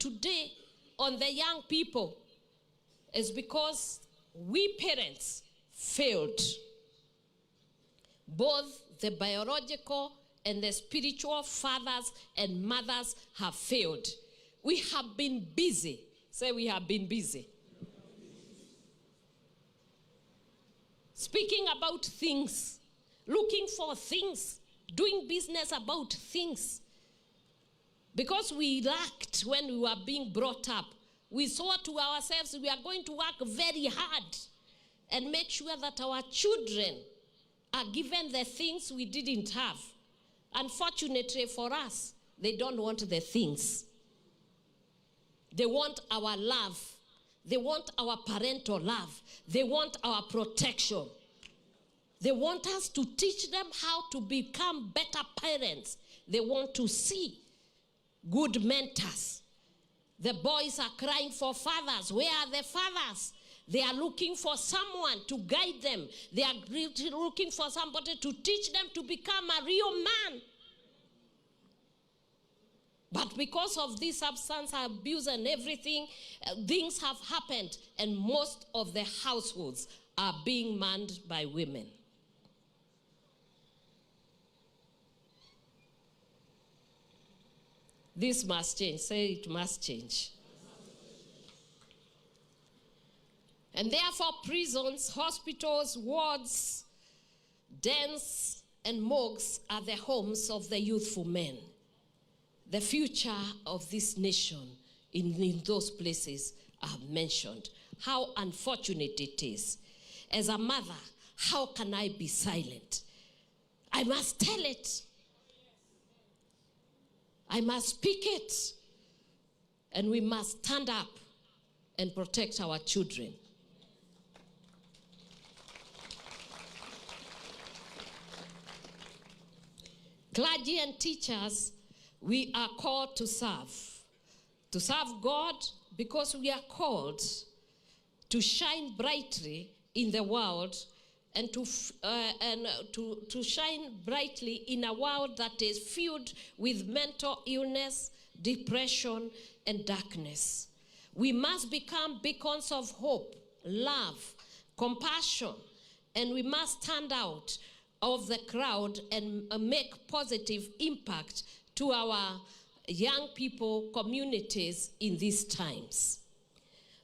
today on the young people is because we parents failed. Both the biological and the spiritual fathers and mothers have failed. We have been busy. Say, we have been busy. Speaking about things, looking for things, doing business about things. Because we lacked when we were being brought up. We saw to ourselves we are going to work very hard and make sure that our children are given the things we didn't have. Unfortunately for us, they don't want the things. They want our love. They want our parental love. They want our protection. They want us to teach them how to become better parents. They want to see good mentors. The boys are crying for fathers. Where are the fathers? They are looking for someone to guide them. They are looking for somebody to teach them to become a real man. But because of this substance abuse and everything, things have happened, and most of the households are being manned by women. This must change. Say it must change. And therefore, prisons, hospitals, wards, dens, and morgues are the homes of the youthful men. The future of this nation in those places I have mentioned. How unfortunate it is. As a mother, how can I be silent? I must tell it. I must speak it. And we must stand up and protect our children. Clergy and teachers, we are called to serve. To serve God because we are called to shine brightly in the world and to shine brightly in a world that is filled with mental illness, depression, and darkness. We must become beacons of hope, love, compassion, and we must stand out of the crowd and make positive impact to our young people, communities in these times.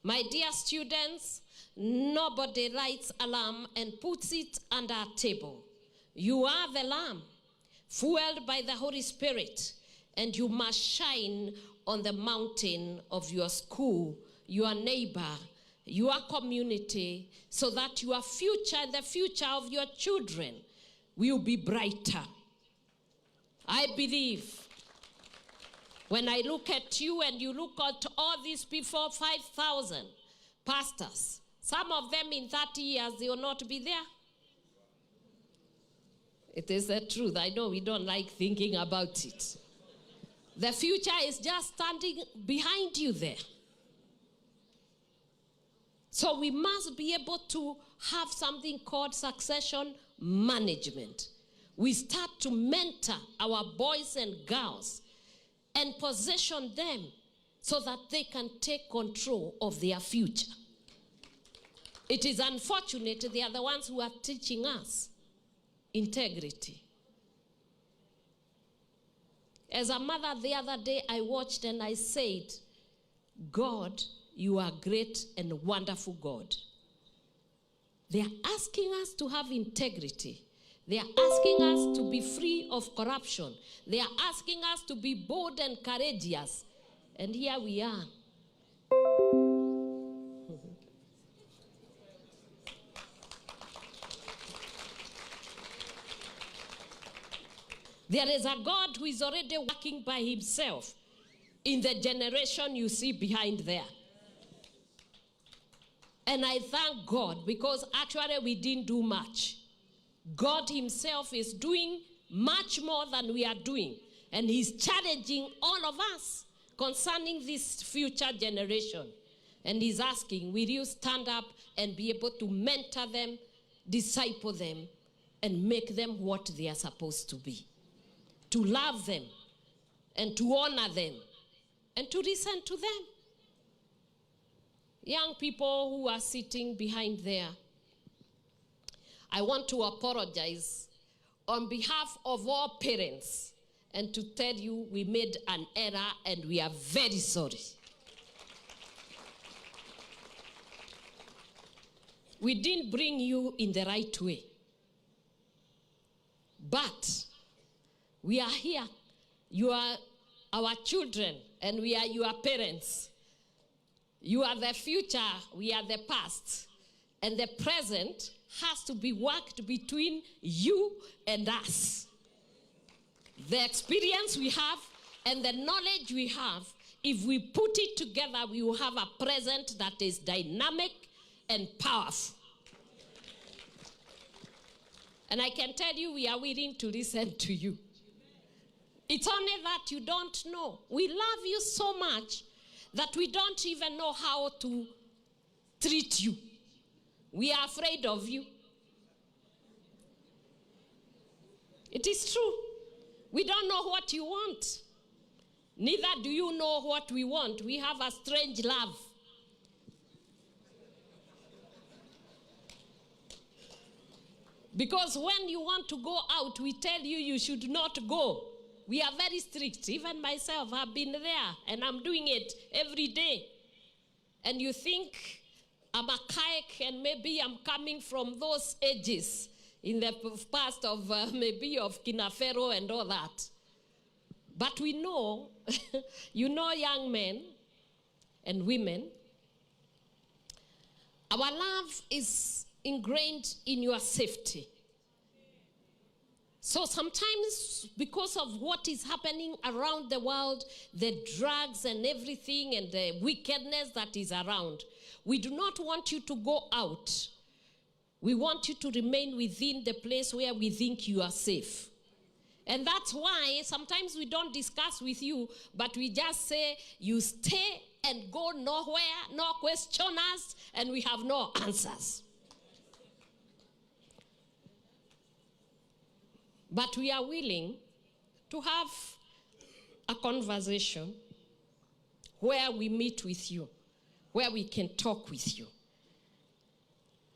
My dear students, nobody lights a lamp and puts it under a table. You are the lamp, fueled by the Holy Spirit, and you must shine on the mountain of your school, your neighbor, your community, so that your future and the future of your children will be brighter. I believe when I look at you and you look at all these people, 5,000 pastors, some of them in 30 years, they will not be there. It is the truth. I know we don't like thinking about it. The future is just standing behind you there. So we must be able to have something called succession management. We start to mentor our boys and girls and position them so that they can take control of their future. It is unfortunate they are the ones who are teaching us integrity. As a mother the other day, I watched and I said, God, you are great and wonderful God. They are asking us to have integrity. They are asking us to be free of corruption. They are asking us to be bold and courageous. And here we are. There is a God who is already working by himself in the generation you see behind there. And I thank God because actually we didn't do much. God himself is doing much more than we are doing. And he's challenging all of us concerning this future generation. And he's asking, will you stand up and be able to mentor them, disciple them, and make them what they are supposed to be? To love them and to honor them and to listen to them. Young people who are sitting behind there, I want to apologize on behalf of all parents and to tell you we made an error and we are very sorry. We didn't bring you in the right way. But we are here. You are our children and we are your parents. You are the future, we are the past. And the present has to be worked between you and us. The experience we have and the knowledge we have, if we put it together, we will have a present that is dynamic and powerful. And I can tell you, we are willing to listen to you. It's only that you don't know. We love you so much that we don't even know how to treat you. We are afraid of you. It is true. We don't know what you want. Neither do you know what we want. We have a strange love. Because when you want to go out, we tell you you should not go. We are very strict. Even myself, I've been there, and I'm doing it every day. And you think I'm archaic, and maybe I'm coming from those ages in the past of maybe of Kinafero and all that. But we know, you know, young men and women, our love is ingrained in your safety. So sometimes, because of what is happening around the world, the drugs and everything and the wickedness that is around, we do not want you to go out. We want you to remain within the place where we think you are safe. And that's why sometimes we don't discuss with you, but we just say, you stay and go nowhere, no question us, and we have no answers. But we are willing to have a conversation where we meet with you, where we can talk with you.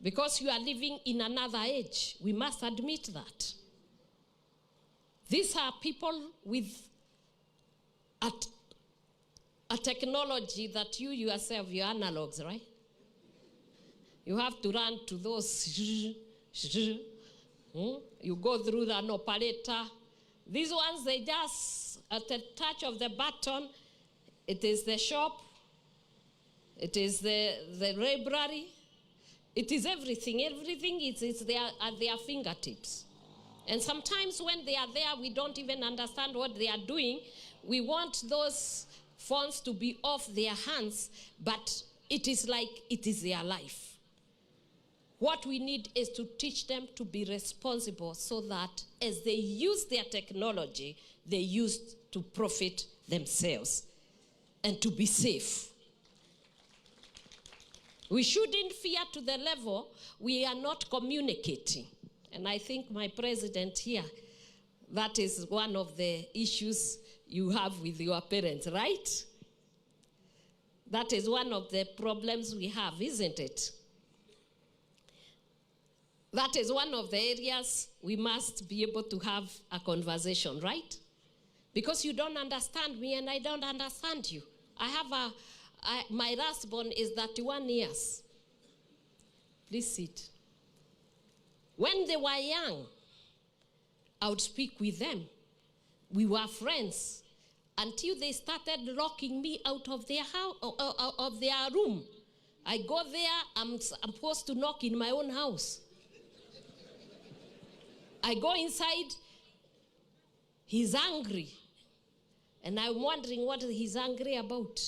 Because you are living in another age. We must admit that. These are people with a technology that you yourself, your analogs, right? You have to run to those. You go through an operator. These ones, they just, at the touch of the button, it is the shop, it is the library, it is everything. Everything is there at their fingertips. And sometimes when they are there, we don't even understand what they are doing. We want those phones to be off their hands, but it is like it is their life. What we need is to teach them to be responsible so that as they use their technology, they use to profit themselves and to be safe. We shouldn't fear to the level we are not communicating. And I think my president here, that is one of the issues you have with your parents, right? That is one of the problems we have, isn't it? That is one of the areas we must be able to have a conversation, right? Because you don't understand me and I don't understand you. My last born is 31 years. Please sit. When they were young, I would speak with them. We were friends until they started locking me out of their house, of their room. I go there, I'm supposed to knock in my own house. I go inside, he's angry. And I'm wondering what he's angry about.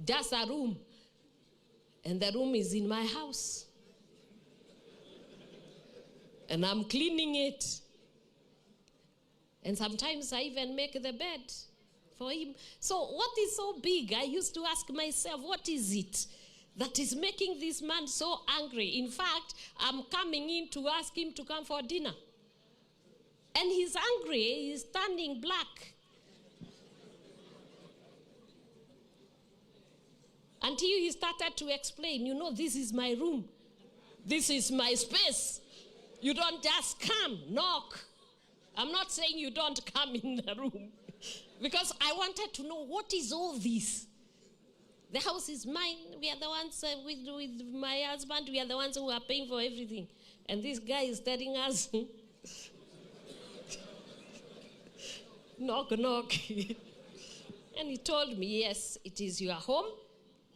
Just a room. And the room is in my house. And I'm cleaning it. And sometimes I even make the bed for him. So what is so big? I used to ask myself, what is it that is making this man so angry? In fact, I'm coming in to ask him to come for dinner. And he's angry, he's turning black. Until he started to explain, you know, this is my room. This is my space. You don't just come, knock. I'm not saying you don't come in the room. Because I wanted to know, what is all this? The house is mine. We are the ones with my husband. We are the ones who are paying for everything. And this guy is telling us, knock, knock. And he told me, yes, it is your home,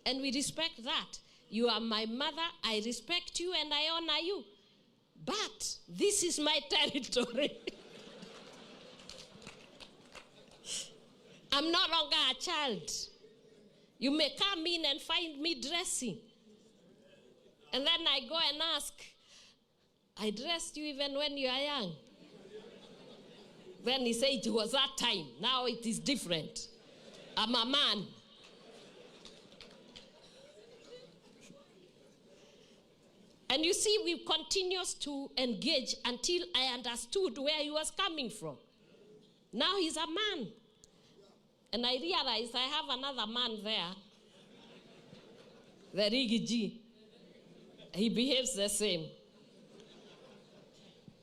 and we respect that. You are my mother, I respect you, and I honor you. But this is my territory. I'm no longer a child. You may come in and find me dressing. And then I go and ask, I dressed you even when you are young. Then he said, it was that time. Now it is different. I'm a man. And you see, we continued to engage until I understood where he was coming from. Now he's a man. And I realized I have another man there, the Rigathi. He behaves the same.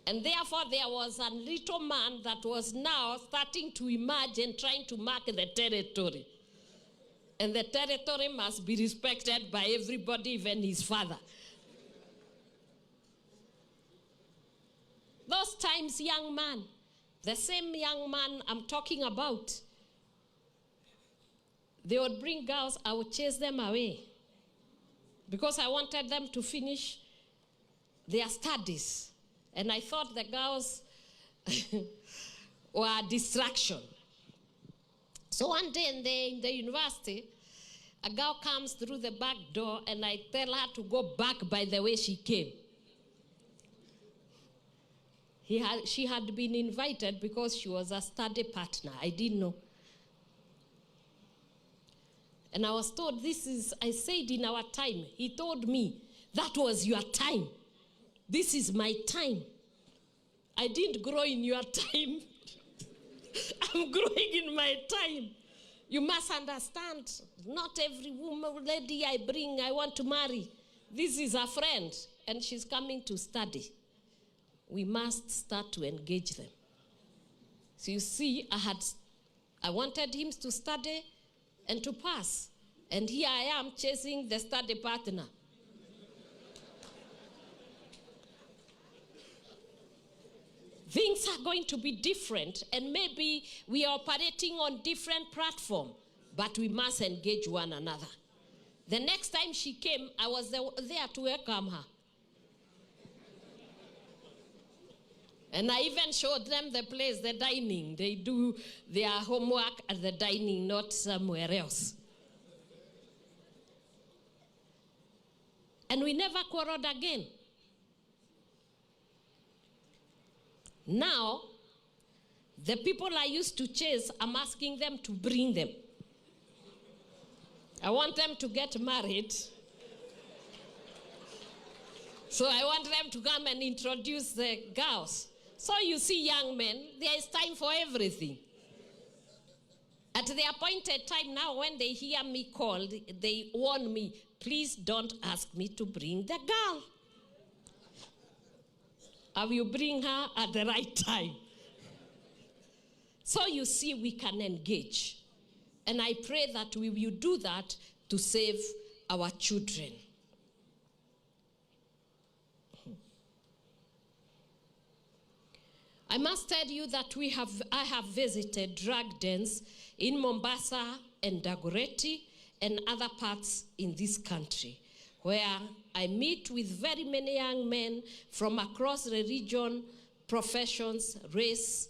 And therefore, there was a little man that was now starting to emerge and trying to mark the territory. And the territory must be respected by everybody, even his father. Those times, young man, the same young man I'm talking about, they would bring girls, I would chase them away because I wanted them to finish their studies. And I thought the girls were a distraction. So one day in the university, a girl comes through the back door and I tell her to go back by the way she came. She had been invited because she was a study partner. I didn't know. And I was told, this is, I said in our time. He told me, that was your time. This is my time. I didn't grow in your time. I'm growing in my time. You must understand, not every woman, lady I bring, I want to marry. This is a friend, and she's coming to study. We must start to engage them. So you see, I wanted him to study and to pass. And here I am chasing the study partner. Things are going to be different, and maybe we are operating on different platforms, but we must engage one another. The next time she came, I was there to welcome her. And I even showed them the place, the dining. They do their homework at the dining, not somewhere else. And we never quarreled again. Now, the people I used to chase, I'm asking them to bring them. I want them to get married. So I want them to come and introduce the girls. So you see, young men, there is time for everything. At the appointed time now, when they hear me called, they warn me, please don't ask me to bring the girl. I will bring her at the right time. So you see, we can engage. And I pray that we will do that to save our children. I must tell you that I have visited drug dens in Mombasa and Dagoretti and other parts in this country, where I meet with very many young men from across the region, professions, race,